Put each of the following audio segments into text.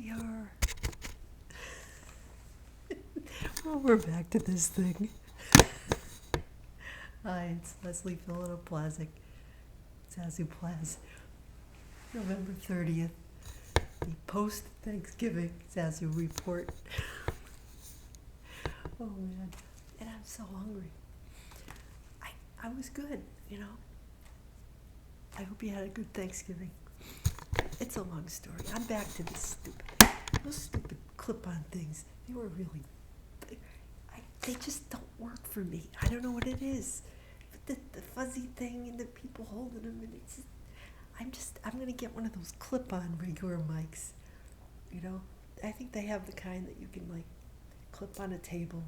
we are. Well, we're back to this thing. Hi, it's Leslie Philipplazic, Zazoo Plazz, November 30th, the post-Thanksgiving Zazoo report. Oh man, and I'm so hungry. I was good, you know. I hope you had a good Thanksgiving. It's a long story. I'm back to those stupid clip-on things. They were really, they just don't work for me. I don't know what it is. But the fuzzy thing and the people holding them, and it's just, I'm going to get one of those clip-on regular mics, you know. I think they have the kind that you can, like, clip on a table,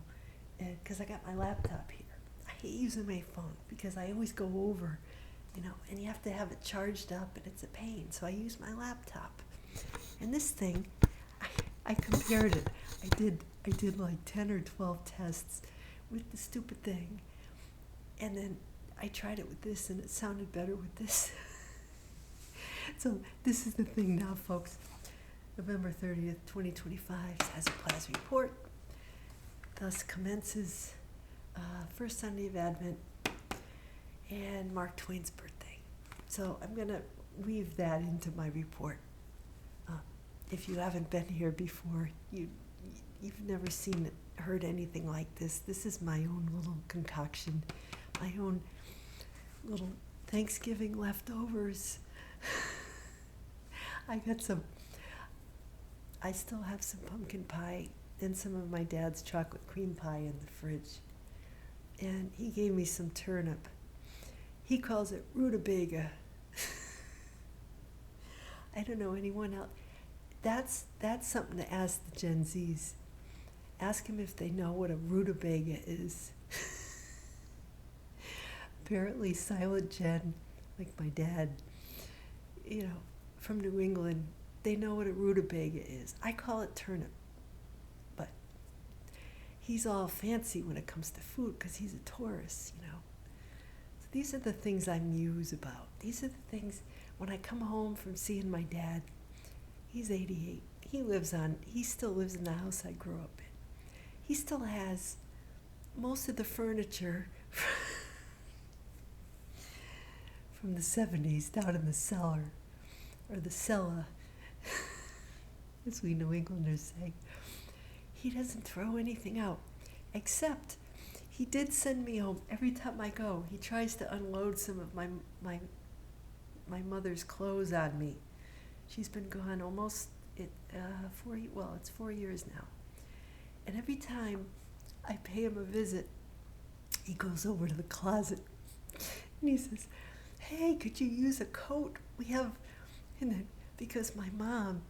and because I got my laptop here. I hate using my phone because I always go over, you know, and you have to have it charged up, and it's a pain. So I use my laptop. And this thing, I compared it. I did like 10 or 12 tests with the stupid thing. And then I tried it with this, and it sounded better with this. So this is the thing now, folks. November 30th, 2025, Zazoo Plazz report. Thus commences first Sunday of Advent and Mark Twain's birthday. So I'm going to weave that into my report. If you haven't been here before, you've never seen it, heard anything like this. This is my own little concoction, my own little Thanksgiving leftovers. I still have some pumpkin pie and some of my dad's chocolate cream pie in the fridge. And he gave me some turnip. He calls it rutabaga. I don't know anyone else. That's something to ask the Gen Zs. Ask them if they know what a rutabaga is. Apparently Silent Gen, like my dad, you know, from New England, they know what a rutabaga is. I call it turnip. But he's all fancy when it comes to food because he's a Taurus, you know. So these are the things I muse about. These are the things when I come home from seeing my dad. He's 88. He still lives in the house I grew up in. He still has most of the furniture from the 70s down in the cellar, or the cellar, as we New Englanders say. He doesn't throw anything out, except he did send me home. Every time I go, he tries to unload some of my mother's clothes on me. She's been gone almost 4 years now. And every time I pay him a visit, he goes over to the closet and he says, "Hey, could you use a coat? We have," and then because my mom,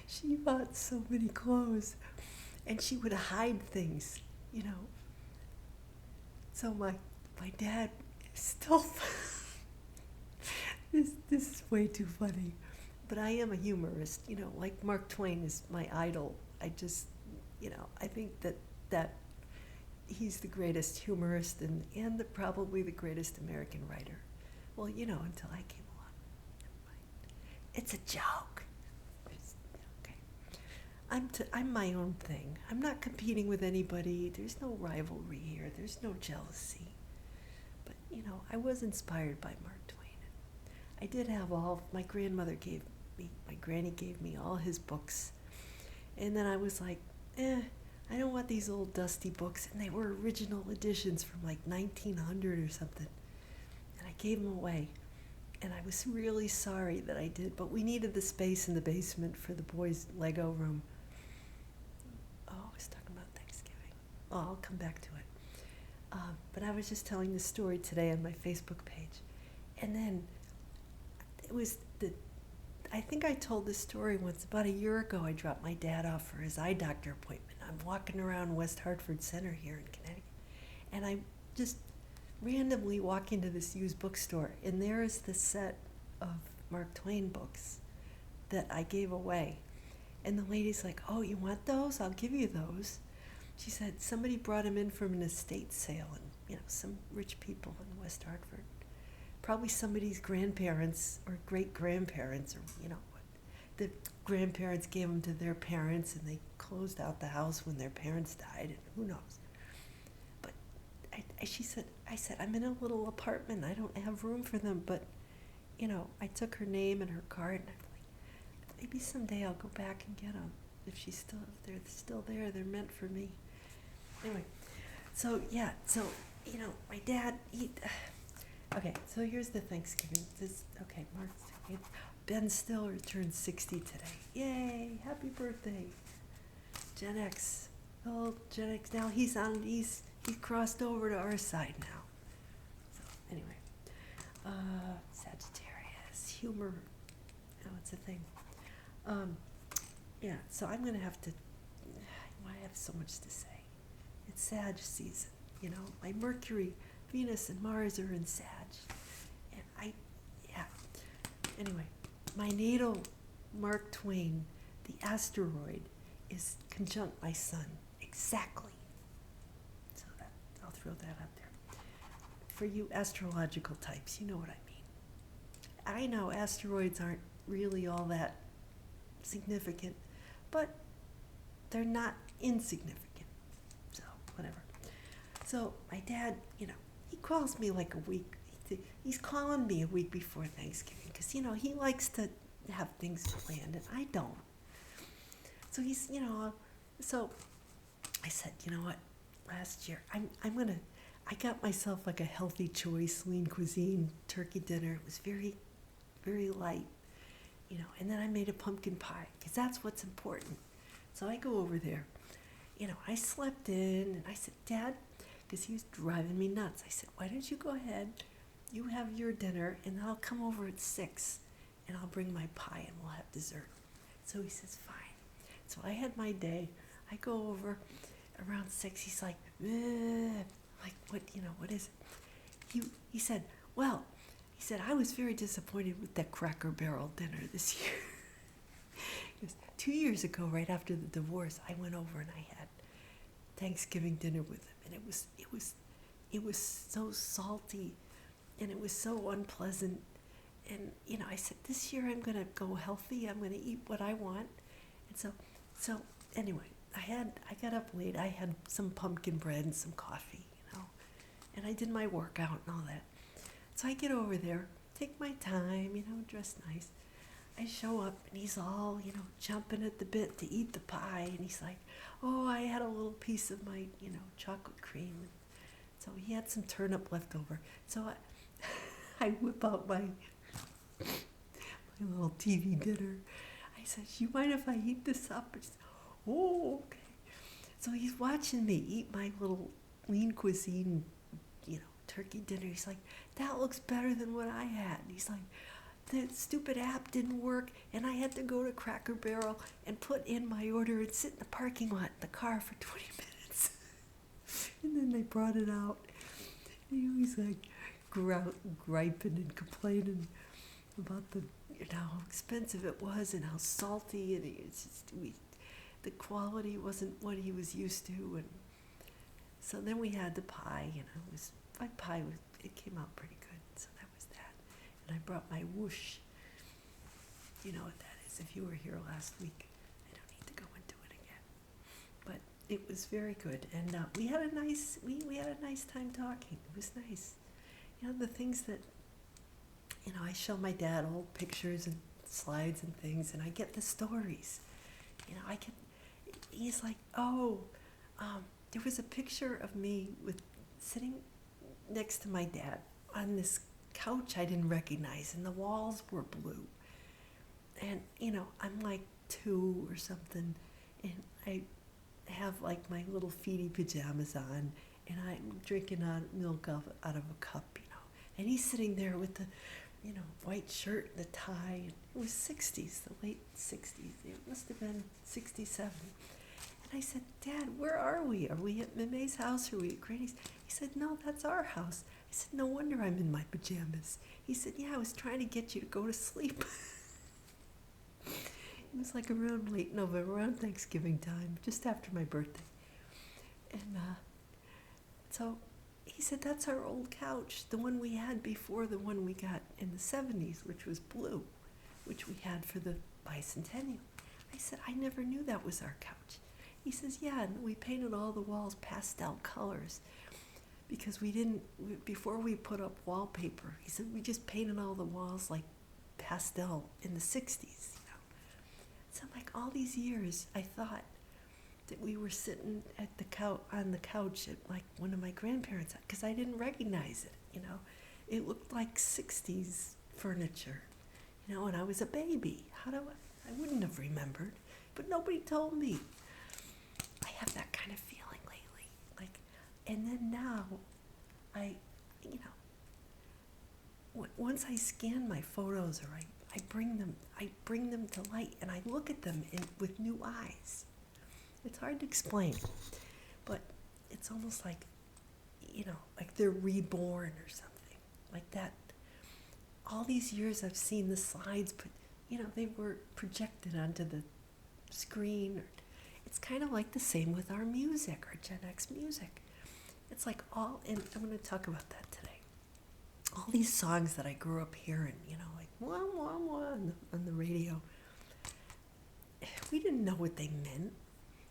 she bought so many clothes and she would hide things, you know. So my dad is still This is way too funny, but I am a humorist, you know, like Mark Twain is my idol. I just, you know, I think that he's the greatest humorist and probably the greatest American writer. Well, you know, until I came along. It's a joke. Okay. I'm my own thing. I'm not competing with anybody. There's no rivalry here. There's no jealousy. But, you know, I was inspired by Mark Twain. I did have my granny gave me all his books. And then I was like, I don't want these old dusty books. And they were original editions from like 1900 or something. And I gave them away. And I was really sorry that I did. But we needed the space in the basement for the boys' Lego room. Oh, I was talking about Thanksgiving. Oh, I'll come back to it. But I was just telling this story today on my Facebook page. And then I think I told this story once. About a year ago, I dropped my dad off for his eye doctor appointment. I'm walking around West Hartford Center here in Connecticut, and I just randomly walk into this used bookstore, and there is the set of Mark Twain books that I gave away. And the lady's like, "Oh, you want those? I'll give you those." She said somebody brought him in from an estate sale, and, you know, some rich people in West Hartford. Probably somebody's grandparents or great-grandparents, or, you know, the grandparents gave them to their parents, and they closed out the house when their parents died, and who knows. But she said, I said, I'm in a little apartment. I don't have room for them, but, you know, I took her name and her card, and I'm like, maybe someday I'll go back and get them. If they're still there, they're meant for me. Anyway, so yeah, so, you know, my dad, okay, so here's the Thanksgiving. March 2nd. Ben Stiller turned 60 today. Yay, happy birthday. Gen X. Oh, Gen X. Now he's crossed over to our side now. So, anyway. Sagittarius. Humor. Oh, it's a thing. Yeah, so I'm going to have to, I have so much to say. It's Sag season, you know. My Mercury, Venus, and Mars are in Sag. And anyway, my natal Mark Twain, the asteroid, is conjunct my sun, exactly. So I'll throw that out there. For you astrological types, you know what I mean. I know asteroids aren't really all that significant, but they're not insignificant. So, whatever. So, my dad, you know, he calls me like a week. He's calling me a week before Thanksgiving because, you know, he likes to have things planned and I don't. So he's, you know, so I said, you know what, last year, I got myself like a healthy choice, lean cuisine, turkey dinner. It was very, very light, you know, and then I made a pumpkin pie because that's what's important. So I go over there, you know, I slept in and I said, Dad, because he was driving me nuts. I said, why don't you go ahead, you have your dinner, and I'll come over at 6, and I'll bring my pie, and we'll have dessert. So he says, fine. So I had my day. I go over around 6. He's like, like, what, you know, what is it? He said, well, he said, I was very disappointed with that Cracker Barrel dinner this year. Because 2 years ago, right after the divorce, I went over and I had Thanksgiving dinner with him, and it was so salty, and it was so unpleasant. And, you know, I said, this year I'm going to go healthy. I'm going to eat what I want. And so anyway, I got up late. I had some pumpkin bread and some coffee, you know, and I did my workout and all that. So I get over there, take my time, you know, dress nice. I show up, and he's all, you know, jumping at the bit to eat the pie. And he's like, oh, I had a little piece of my, you know, chocolate cream. So he had some turnip left over. So I whip out my little TV dinner. I said, you mind if I heat this up? And he said, oh, okay. So he's watching me eat my little lean cuisine, you know, turkey dinner. He's like, that looks better than what I had. And he's like, the stupid app didn't work, and I had to go to Cracker Barrel and put in my order and sit in the parking lot in the car for 20 minutes. And then they brought it out. And he was like griping and complaining about the, you know, how expensive it was and how salty, and it's just, the quality wasn't what he was used to. And so then we had the pie, you know, it came out pretty good. So that was that. And I brought my whoosh. You know what that is. If you were here last week, I don't need to go into it again. But it was very good, and we had a nice time talking. It was nice. You know, the things that, you know, I show my dad old pictures and slides and things, and I get the stories. You know, he's like, there was a picture of me sitting next to my dad on this couch I didn't recognize, and the walls were blue. And, you know, I'm like 2 or something, and I have like my little feety pajamas on, and I'm drinking milk out of a cup, you know. And he's sitting there with the, you know, white shirt and the tie. And it was 60s, the late 60s. It must have been 67. And I said, Dad, where are we? Are we at Mime's house or are we at Granny's? He said, no, that's our house. I said, no wonder I'm in my pajamas. He said, yeah, I was trying to get you to go to sleep. It was like around late November, around Thanksgiving time, just after my birthday. And so he said, that's our old couch, the one we had before the one we got in the 70s, which was blue, which we had for the bicentennial. I said, I never knew that was our couch. He says, yeah, and we painted all the walls pastel colors because before we put up wallpaper, he said, we just painted all the walls like pastel in the 60s, you know. So like all these years, I thought that we were sitting at on the couch at like one of my grandparents' because I didn't recognize it, you know. It looked like 60s furniture, you know, and I was a baby. I wouldn't have remembered, but nobody told me. I have that kind of feeling lately, like, and then now, once I scan my photos or I bring them to light and I look at them with new eyes. It's hard to explain, but it's almost like, you know, like they're reborn or something like that. All these years I've seen the slides, but you know, they were projected onto the screen. It's kind of like the same with our music, our Gen X music. It's like and I'm going to talk about that today. All these songs that I grew up hearing, you know, like wah, wah, wah on the radio. We didn't know what they meant.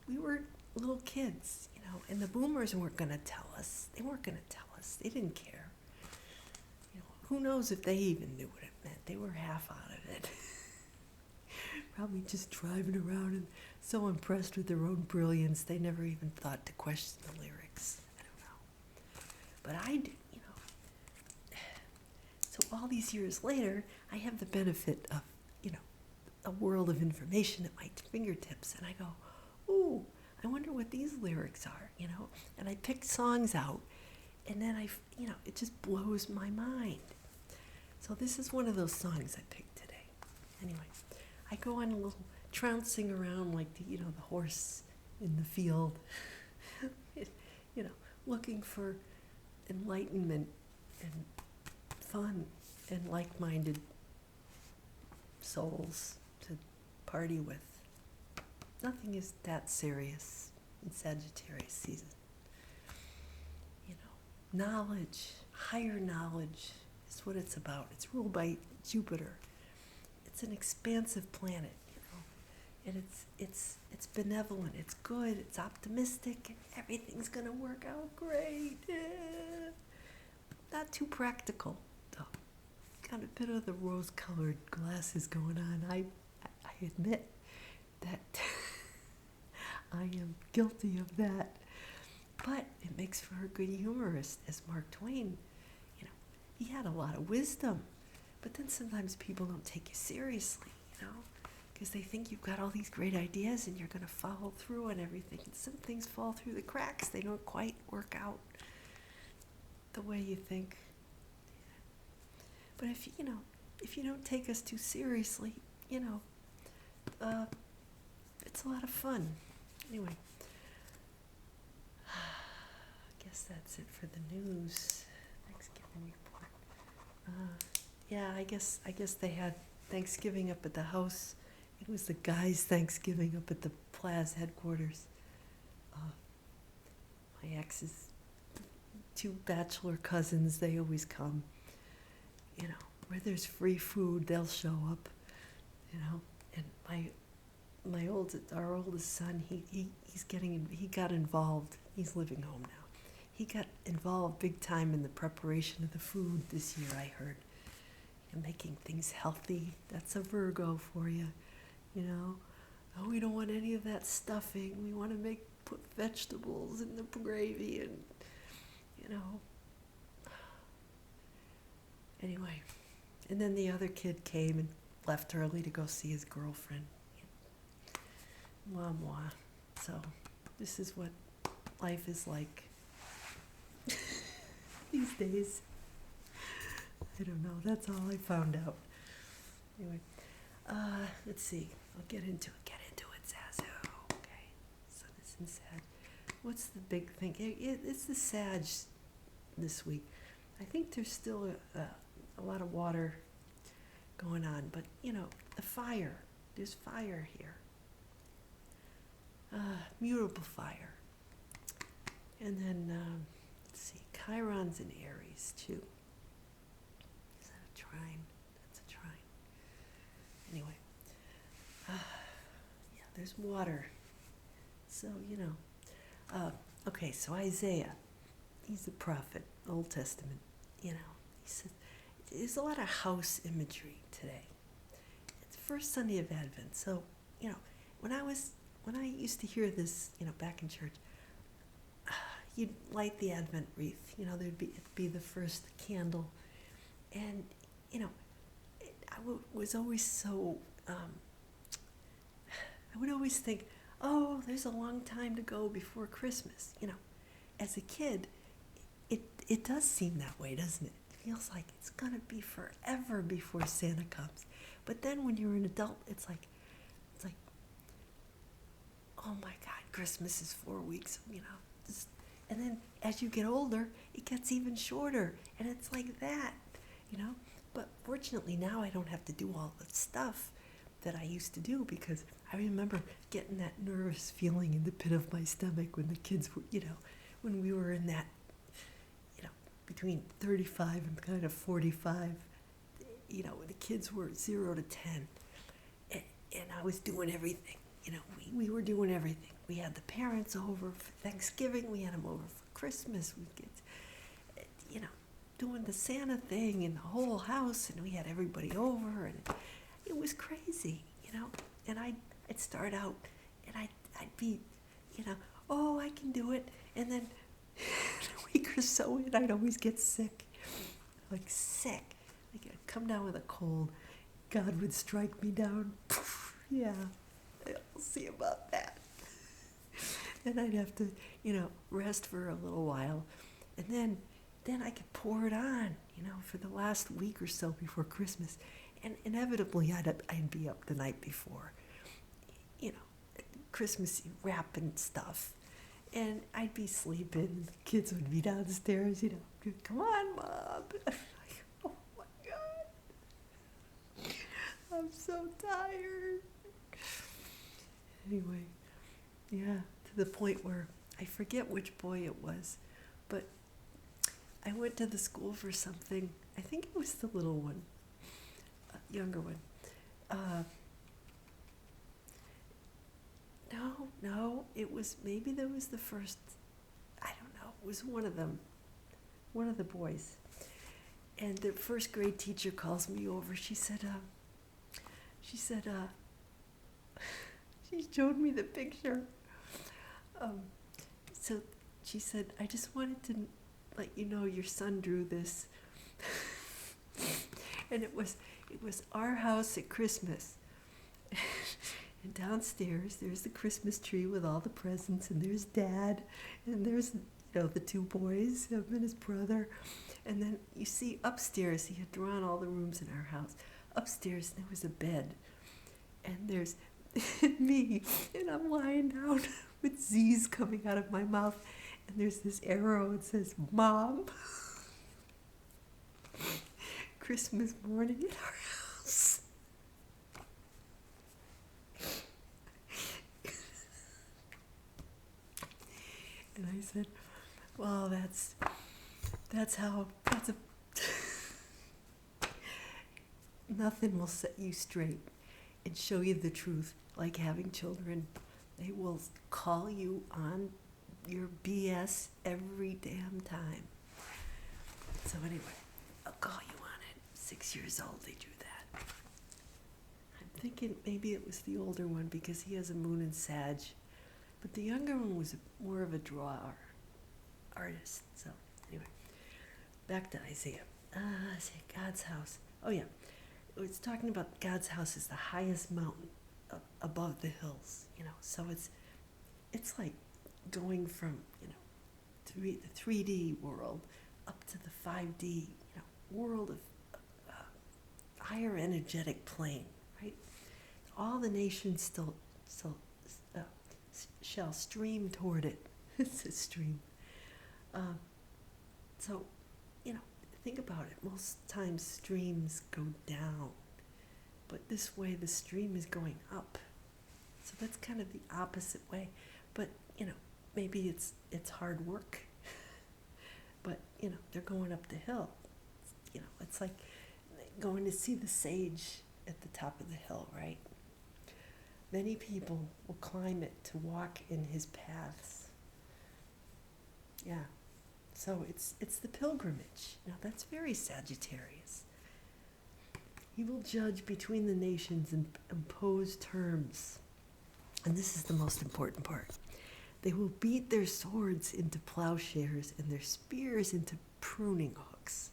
We were little kids, you know, and the boomers weren't going to tell us. They weren't going to tell us. They didn't care. You know, who knows if they even knew what it meant. They were half out of it. Probably just driving around and so impressed with their own brilliance, they never even thought to question the lyrics. I don't know. But I did, you know. So all these years later, I have the benefit of, you know, a world of information at my fingertips. And I go, ooh, I wonder what these lyrics are, you know. And I pick songs out, and then you know, it just blows my mind. So this is one of those songs I picked today. Anyway. I go on a little trouncing around like the horse in the field, you know, looking for enlightenment and fun and like-minded souls to party with. Nothing is that serious in Sagittarius season. You know, knowledge, higher knowledge is what it's about. It's ruled by Jupiter. It's an expansive planet, you know, and it's benevolent, it's good, it's optimistic, and everything's gonna work out great. Not too practical, though. Got a bit of the rose-colored glasses going on. I admit that I am guilty of that, but it makes for a good humorist, as Mark Twain. You know, he had a lot of wisdom. But then sometimes people don't take you seriously, you know, because they think you've got all these great ideas and you're going to follow through on everything. And some things fall through the cracks. They don't quite work out the way you think. But if you don't take us too seriously, you know, it's a lot of fun. Anyway, I guess that's it for the news. Thanksgiving report. Yeah, I guess they had Thanksgiving up at the house. It was the guys' Thanksgiving up at the Plazz headquarters. My ex's 2 bachelor cousins, they always come. You know, where there's free food, they'll show up. You know, and our oldest son, he got involved. He's living home now. He got involved big time in the preparation of the food this year, I heard. And making things healthy. That's a Virgo for you, you know. Oh, we don't want any of that stuffing. We want to put vegetables in the gravy and, you know. Anyway, and then the other kid came and left early to go see his girlfriend. Mwah, mwah. So this is what life is like these days. I don't know. That's all I found out. Anyway, let's see. I'll get into it. Zazoo. Okay. Sun is in Sag. What's the big thing? It's the Sag this week. I think there's still a lot of water going on, but you know, the fire. There's fire here. Mutable fire. And then let's see. Chiron's in Aries too. Trine. That's a trine. Anyway, there's water. So, okay, so Isaiah, he's a prophet, Old Testament, he says, there's a lot of house imagery today. It's the first Sunday of Advent, so, when I used to hear this, back in church, you'd light the Advent wreath, it'd be the first candle, and, was always so, I would always think, oh, there's a long time to go before Christmas. As a kid, it does seem that way, doesn't it? It feels like it's going to be forever before Santa comes. But then when you're an adult, it's like, oh my God, Christmas is 4 weeks, and then as you get older, it gets even shorter, and it's like that, But fortunately now I don't have to do all the stuff that I used to do, because I remember getting that nervous feeling in the pit of my stomach when the kids were, when we were in that, between 35 and kind of 45, the kids were 0 to 10, and I was doing everything, we were doing everything. We had the parents over for Thanksgiving, we had them over for Christmas, we get, doing the Santa thing in the whole house, and we had everybody over, and it was crazy, and I'd start out, and I'd be, oh, I can do it, and then a week or so in, I'd always get sick, like I'd come down with a cold, God would strike me down, yeah, I'll see about that, and I'd have to, rest for a little while, and then I could pour it on, for the last week or so before Christmas. And inevitably, I'd be up the night before, Christmassy wrapping stuff. And I'd be sleeping. The kids would be downstairs, come on, Mom. Oh, my God. I'm so tired. Anyway, yeah, to the point where I forget which boy it was, but I went to the school for something. I think it was the little one, younger one. No, it was, maybe there was the first, I don't know, it was one of them, one of the boys. And the first grade teacher calls me over. She showed me the picture. So she said, I just wanted to let you know your son drew this. And it was our house at Christmas. And downstairs there's the Christmas tree with all the presents, and there's Dad, and there's the two boys, him and his brother. And then you see upstairs, he had drawn all the rooms in our house. Upstairs there was a bed, and there's me, and I'm lying down with Z's coming out of my mouth, and there's this arrow, it says, Mom. Christmas morning in our house. And I said, well, that's nothing will set you straight and show you the truth like having children. They will call you on your BS every damn time. So anyway, I'll call you on it. 6 years old, they drew that. I'm thinking maybe it was the older one because he has a moon in Sag. But the younger one was more of a drawer, artist. So anyway, back to Isaiah. God's house. Oh yeah, it's talking about God's house is the highest mountain above the hills. So it's like going from the 3D world up to the 5D world of higher energetic plane. Right, all the nations still shall stream toward it. It's a stream. So, think about it. Most times streams go down, but this way the stream is going up. So that's kind of the opposite way. But, maybe it's hard work. But, they're going up the hill. It's like going to see the sage at the top of the hill, right? Many people will climb it to walk in his paths. Yeah. So it's the pilgrimage. Now that's very Sagittarius. He will judge between the nations and impose terms. And this is the most important part. They will beat their swords into plowshares and their spears into pruning hooks.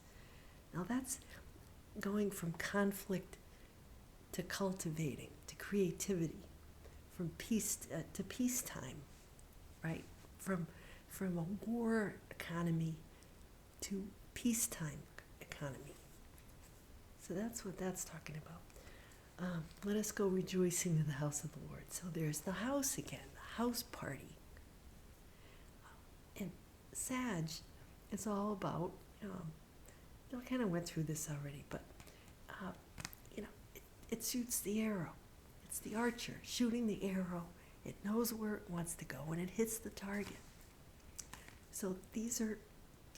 Now that's going from conflict to cultivating, to creativity, from peace to peacetime, right? From a war economy to peacetime economy. So that's what that's talking about. Let us go rejoicing to the house of the Lord. So there's the house again, the house party. And Sag, it's all about, I kind of went through this already, but, it suits the arrow. It's the archer shooting the arrow. It knows where it wants to go, and it hits the target. So these are,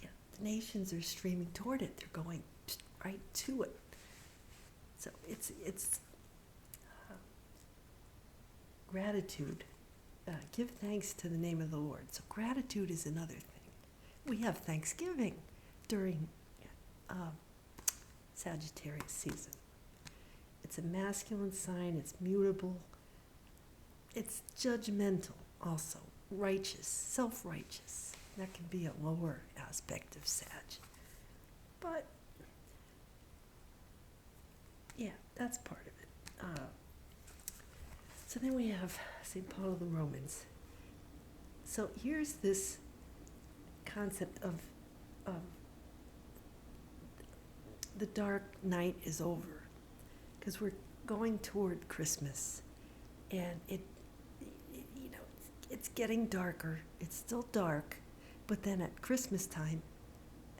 the nations are streaming toward it. They're going right to it. So it's gratitude. Give thanks to the name of the Lord. So gratitude is another thing. We have Thanksgiving during Sagittarius season. It's a masculine sign. It's mutable. It's judgmental also. Righteous, self-righteous. That can be a lower aspect of Sag. But, yeah, that's part of it. So then we have St. Paul of the Romans. So here's this concept of the dark night is over, because we're going toward Christmas, and it's getting darker. It's still dark, but then at Christmas time,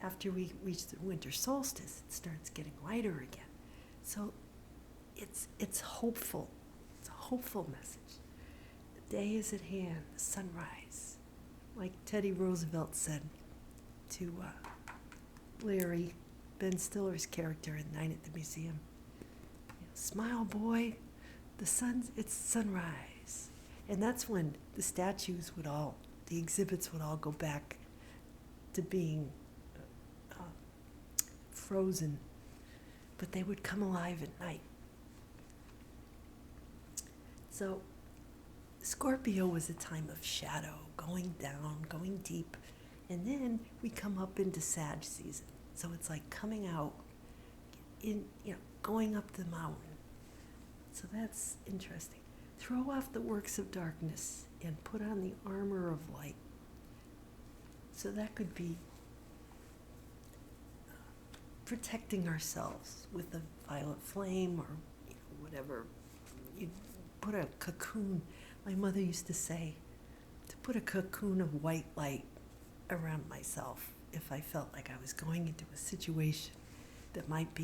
after we reach the winter solstice, it starts getting lighter again. So it's hopeful. It's a hopeful message. The day is at hand, the sunrise. Like Teddy Roosevelt said to Larry, Ben Stiller's character in Night at the Museum, smile, boy, it's sunrise. And that's when the statues the exhibits would all go back to being frozen, but they would come alive at night. So Scorpio was a time of shadow, going down, going deep, and then we come up into Sag season. So it's like coming out, going up the mountain. So that's interesting. Throw off the works of darkness and put on the armor of light. So that could be protecting ourselves with a violet flame or whatever. You put a cocoon. My mother used to say to put a cocoon of white light around myself if I felt like I was going into a situation that might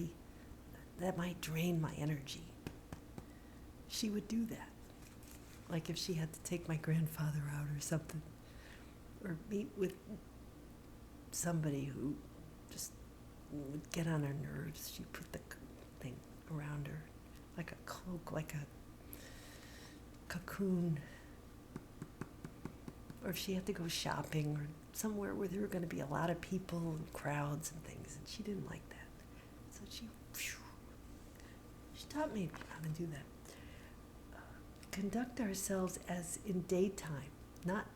drain my energy. She would do that. Like if she had to take my grandfather out or something, or meet with somebody who just would get on her nerves, she'd put the thing around her, like a cloak, like a cocoon. Or if she had to go shopping or somewhere where there were going to be a lot of people and crowds and things, and she didn't like that. So she taught me how to do that. Conduct ourselves as in daytime, not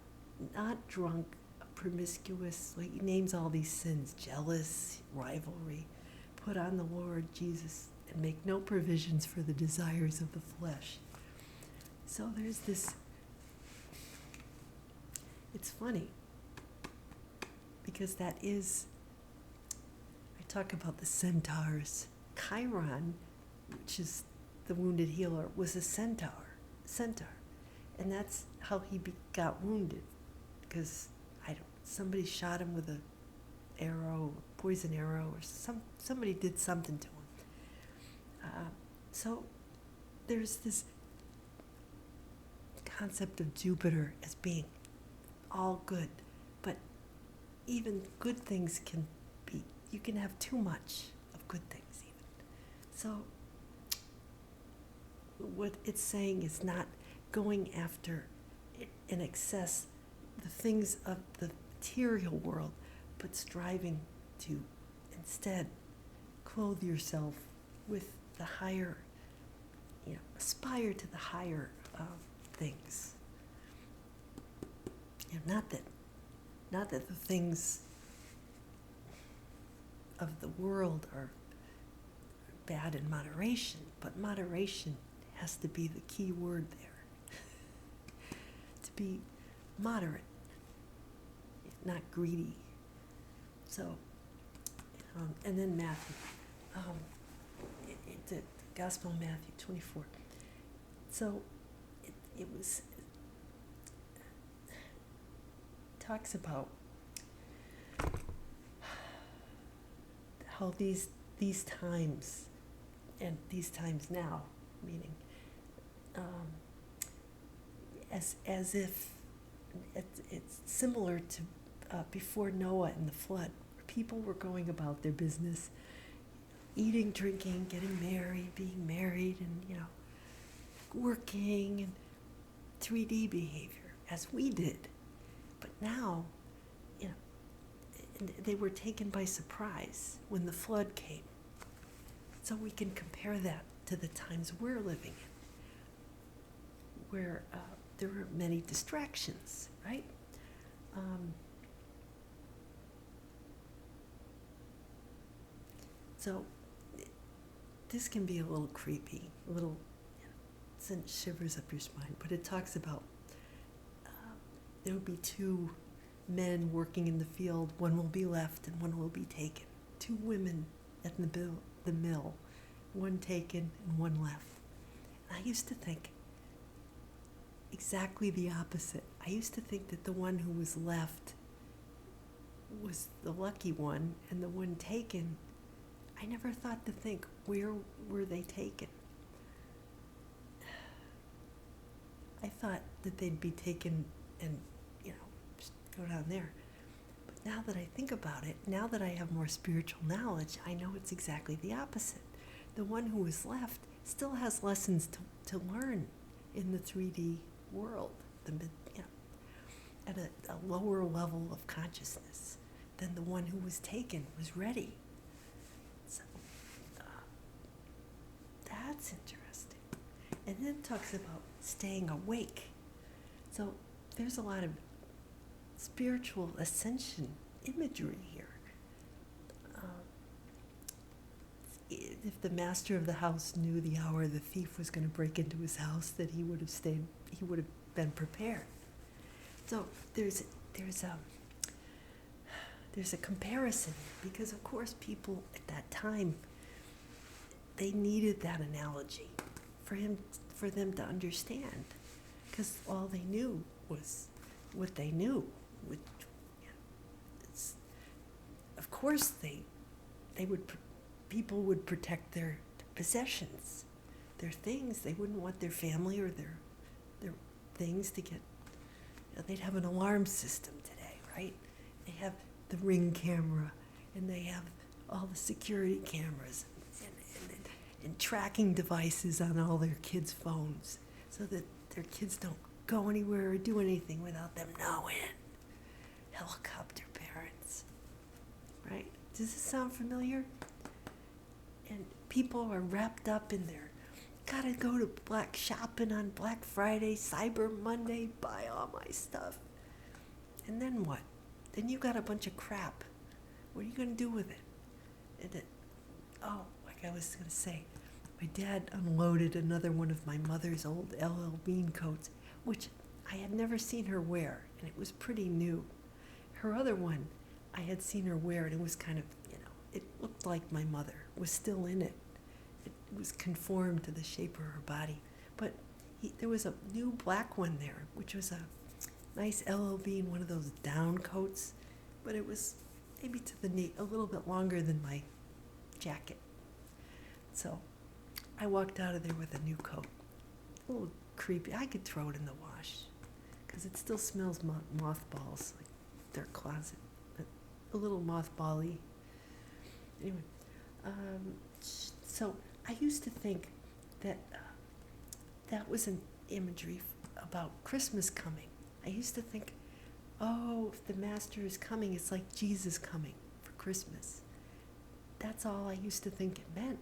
drunk, promiscuous, like he names all these sins, jealous, rivalry. Put on the Lord Jesus and make no provisions for the desires of the flesh. So there's this, it's funny, because that is, I talk about the centaurs. Chiron, which is the wounded healer, was a centaur. And that's how he got wounded, because somebody shot him with a poison arrow, or somebody did something to him. So there's this concept of Jupiter as being all good, but even good things you can have too much of good things even. So what it's saying is not going after in excess the things of the material world, but striving to instead clothe yourself with the higher, aspire to the higher things. Not that the things of the world are bad in moderation, but moderation has to be the key word there. To be moderate, not greedy. So, and then Matthew, the Gospel of Matthew 24. So it talks about how these times, and these times now, meaning as if it's similar to before Noah and the flood, where people were going about their business, eating, drinking, getting married, being married, and working, and 3D behavior, as we did. But now, they were taken by surprise when the flood came. So we can compare that to the times we're living in, where there were many distractions, right? So this can be a little creepy, a little send shivers up your spine, but it talks about there will be two men working in the field, one will be left and one will be taken. Two women at the mill, one taken and one left. And I used to think exactly the opposite. I used to think that the one who was left was the lucky one, and the one taken, I never thought to think, where were they taken? I thought that they'd be taken and, just go down there. But now that I think about it, now that I have more spiritual knowledge, I know it's exactly the opposite. The one who was left still has lessons to learn in the 3D world, at a lower level of consciousness than the one who was taken was ready. So that's interesting. And then it talks about staying awake. So there's a lot of spiritual ascension imagery here. If the master of the house knew the hour the thief was going to break into his house, that he would have been prepared. So there's a comparison, because of course people at that time, they needed that analogy for them to understand, because all they knew was what they knew. Of course people would protect their possessions, their things. They wouldn't want their family or their things to get. They'd have an alarm system today, right? They have the Ring camera, and they have all the security cameras and tracking devices on all their kids' phones, so that their kids don't go anywhere or do anything without them knowing. Helicopter parents, right? Does this sound familiar? And people are wrapped up in their, gotta go to Black shopping on Black Friday, Cyber Monday, buy all my stuff. And then what? Then you got a bunch of crap. What are you going to do with it? And like I was going to say, my dad unloaded another one of my mother's old LL Bean coats, which I had never seen her wear, and it was pretty new. Her other one, I had seen her wear, and it was kind of, it looked like my mother was still in it. It was conformed to the shape of her body. But there was a new black one there, which was a nice LL Bean, one of those down coats, but it was maybe to the knee, a little bit longer than my jacket. So I walked out of there with a new coat. A little creepy. I could throw it in the wash, because it still smells mothballs, like their closet, but a little mothball-y. Anyway, so I used to think that that was an imagery about Christmas coming. I used to think, oh, if the Master is coming, it's like Jesus coming for Christmas. That's all I used to think it meant.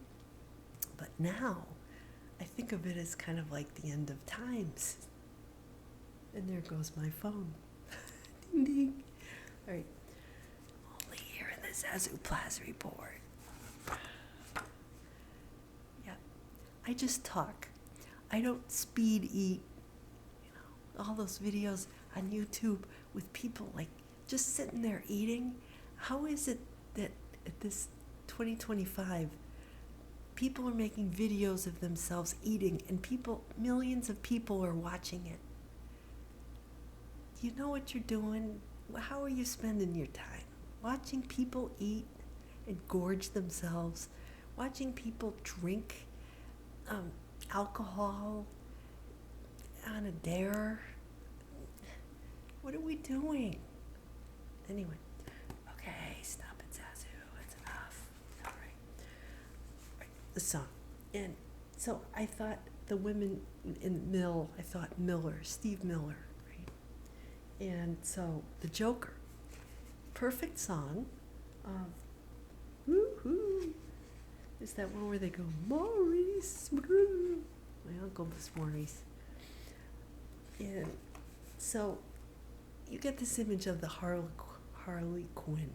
But now, I think of it as kind of like the end of times. And there goes my phone. Ding ding. All right. Only here in the Zazoo Plazz report. Yeah. I just talk. I don't speed eat. You know, all those videos on YouTube with people like just sitting there eating. How is it that at this 2025, people are making videos of themselves eating and millions of people are watching it? You know what you're doing? How are you spending your time? Watching people eat and gorge themselves, watching people drink alcohol on a dare. What are we doing? Anyway, okay, stop it, Zazoo. That's enough. All right. The song. And so I thought the women in Mill, I thought Miller, Steve Miller. And so, The Joker, perfect song. Woo-hoo. Is that one where they go, Maurice? My uncle was Maurice. And so, you get this image of the Harley Quinn,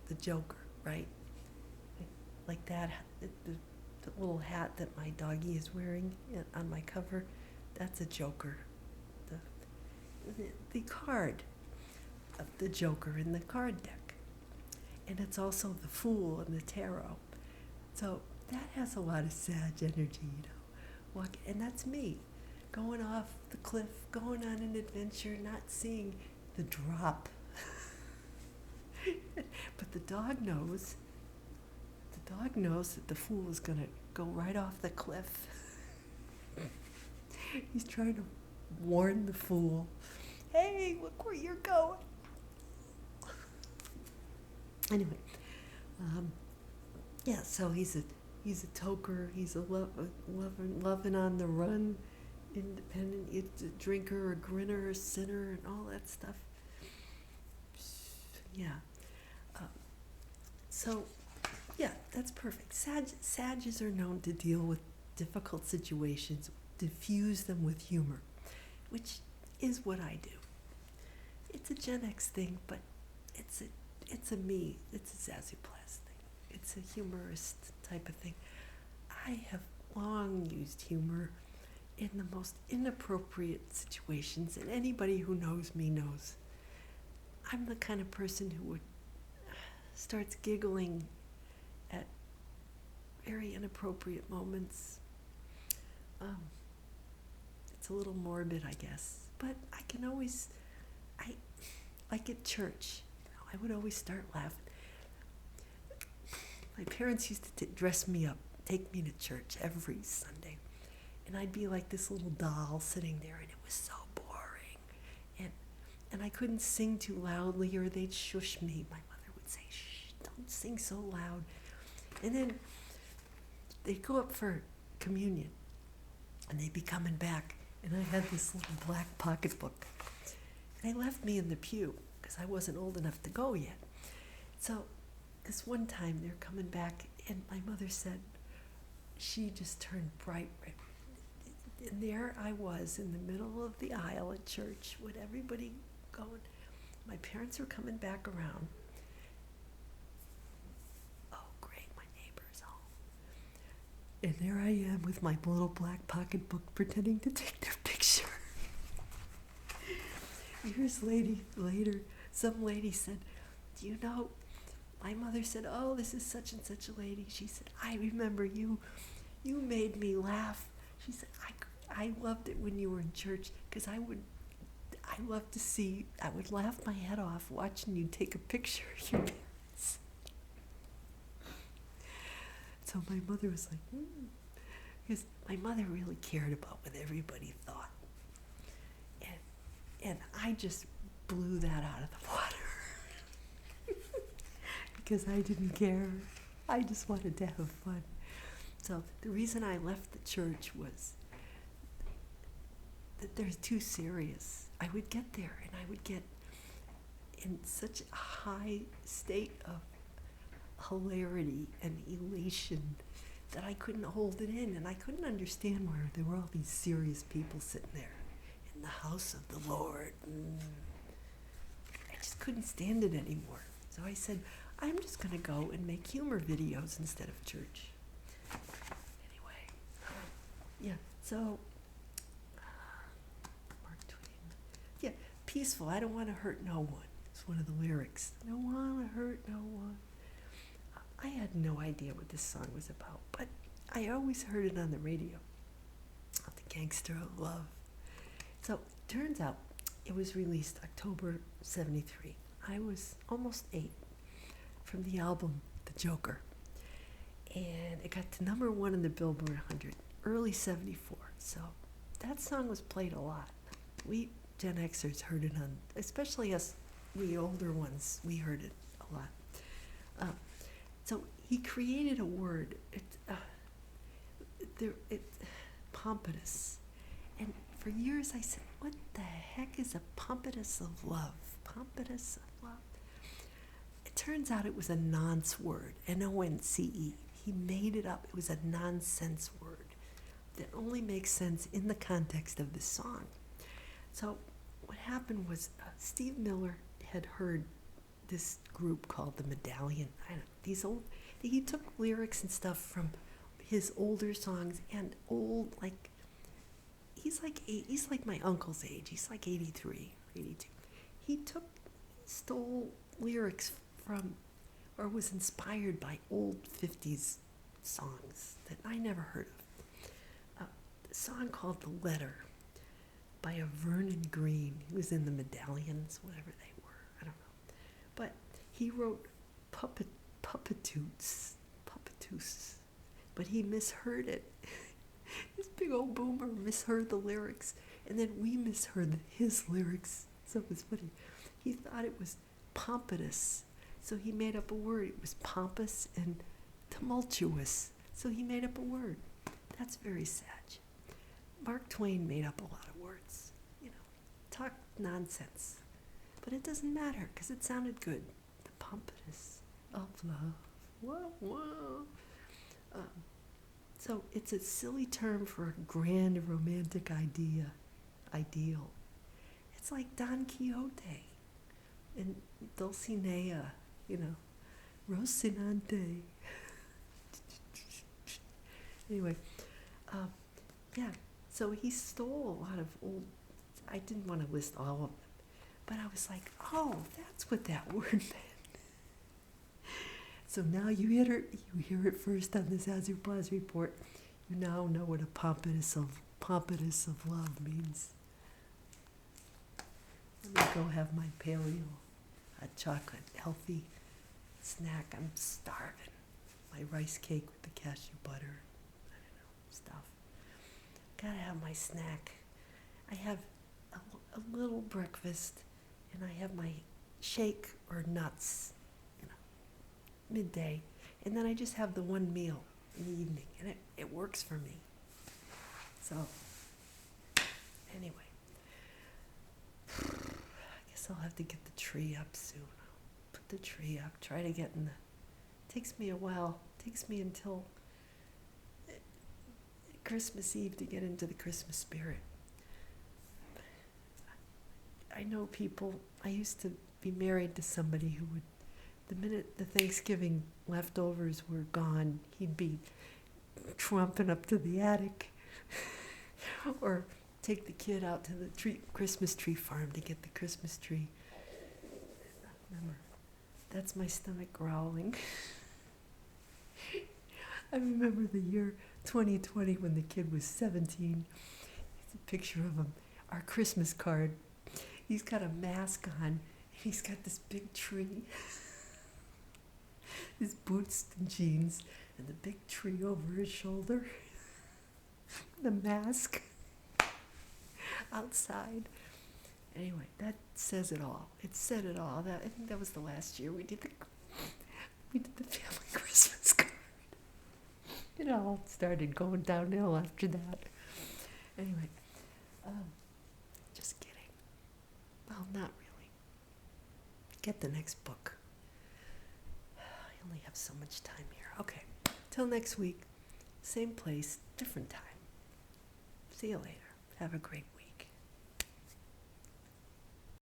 the Joker, right? Like that, the little hat that my doggie is wearing on my cover, that's a Joker. The card of the Joker in the card deck. And it's also the Fool in the tarot. So that has a lot of Sag energy, you know. And that's me, going off the cliff, going on an adventure, not seeing the drop. But the dog knows that the Fool is going to go right off the cliff. He's trying to warn the Fool. Hey, look where you're going. Anyway, yeah. So he's a toker. He's a loving on the run, independent. It's a drinker, a grinner, a sinner, and all that stuff. Yeah. So, yeah, that's perfect. Sages are known to deal with difficult situations, diffuse them with humor, which is what I do. It's a Gen X thing, but it's a me. It's a Zazoo Plazz thing. It's a humorist type of thing. I have long used humor in the most inappropriate situations, and anybody who knows me knows I'm the kind of person who starts giggling at very inappropriate moments. It's a little morbid, I guess. But I can always, like at church, I would always start laughing. My parents used to dress me up, take me to church every Sunday. And I'd be like this little doll sitting there, and it was so boring. And I couldn't sing too loudly, or they'd shush me. My mother would say, shh, don't sing so loud. And then they'd go up for communion, and they'd be coming back. And I had this little black pocketbook. And they left me in the pew because I wasn't old enough to go yet. So this one time they're coming back, and my mother said, she just turned bright red. And there I was in the middle of the aisle at church with everybody going. My parents were coming back around. Oh, great, my neighbor's home. And there I am with my little black pocketbook pretending to take their picture. Years later, some lady said, do you know, my mother said, oh, this is such and such a lady. She said, I remember you. You made me laugh. She said, I loved it when you were in church because I would laugh my head off watching you take a picture of your parents. So my mother was like, because my mother really cared about what everybody thought. And I just blew that out of the water because I didn't care. I just wanted to have fun. So the reason I left the church was that they're too serious. I would get there and I would get in such a high state of hilarity and elation that I couldn't hold it in, and I couldn't understand where there were all these serious people sitting there in the house of the Lord. I just couldn't stand it anymore. So I said, I'm just going to go and make humor videos instead of church. Anyway, yeah, so Mark Twain. Yeah, peaceful. I don't want to hurt no one. It's one of the lyrics. I don't want to hurt no one. I had no idea what this song was about, but I always heard it on the radio. The Gangster of Love. So it turns out it was released October 73. I was almost 8 from the album The Joker. And it got to number 1 in the Billboard 100, early 74. So that song was played a lot. We Gen Xers heard it on, especially us, we older ones, we heard it a lot. So he created a word, pompatus. And for years I said, what the heck is a pompatus of love? Pompatus of love. It turns out it was a nonce word, N-O-N-C-E. He made it up. It was a nonsense word that only makes sense in the context of this song. So what happened was Steve Miller had heard this group called the Medallion. He took lyrics and stuff from his older songs and old, like, he's like my uncle's age. He's like 83, 82. He stole lyrics from, or was inspired by old 50s songs that I never heard of. A song called The Letter by a Vernon Green. He was in the Medallions, whatever they were. I don't know. But he wrote Pompatus, but he misheard it. This big old boomer misheard the lyrics, and then we misheard his lyrics. So it was funny. He thought it was pompatus, so he made up a word. It was pompous and tumultuous, so he made up a word. That's very sad. Mark Twain made up a lot of words, talk nonsense. But it doesn't matter, because it sounded good. The pompatus of love. Whoa, whoa. So it's a silly term for a grand romantic ideal. It's like Don Quixote and Dulcinea, Rocinante. Anyway, yeah, so he stole a lot of old, I didn't want to list all of them, but I was like, oh, that's what that word meant. So now you hear it first on the Zazoo Plazz report. You now know what a pompatus of love means. Let me go have my paleo, hot chocolate, healthy snack. I'm starving. My rice cake with the cashew butter, stuff. Gotta have my snack. I have a little breakfast, and I have my shake or nuts, midday, and then I just have the one meal in the evening, and it works for me. So, anyway, I guess I'll have to get the tree up soon. I'll put the tree up, try to get in the, takes me a while, takes me until Christmas Eve to get into the Christmas spirit. I know people, I used to be married to somebody who would, the minute the Thanksgiving leftovers were gone, he'd be tromping up to the attic or take the kid out to the Christmas tree farm to get the Christmas tree. Remember, that's my stomach growling. I remember the year 2020 when the kid was 17. It's a picture of him, our Christmas card. He's got a mask on, and he's got this big tree. His boots and jeans, and the big tree over his shoulder. The mask. Outside. Anyway, that says it all. It said it all. I think that was the last year we did the family Christmas card. It all started going downhill after that. Anyway, get the next book. I only have so much time here. Okay, till next week, same place, different time. See you later. Have a great week.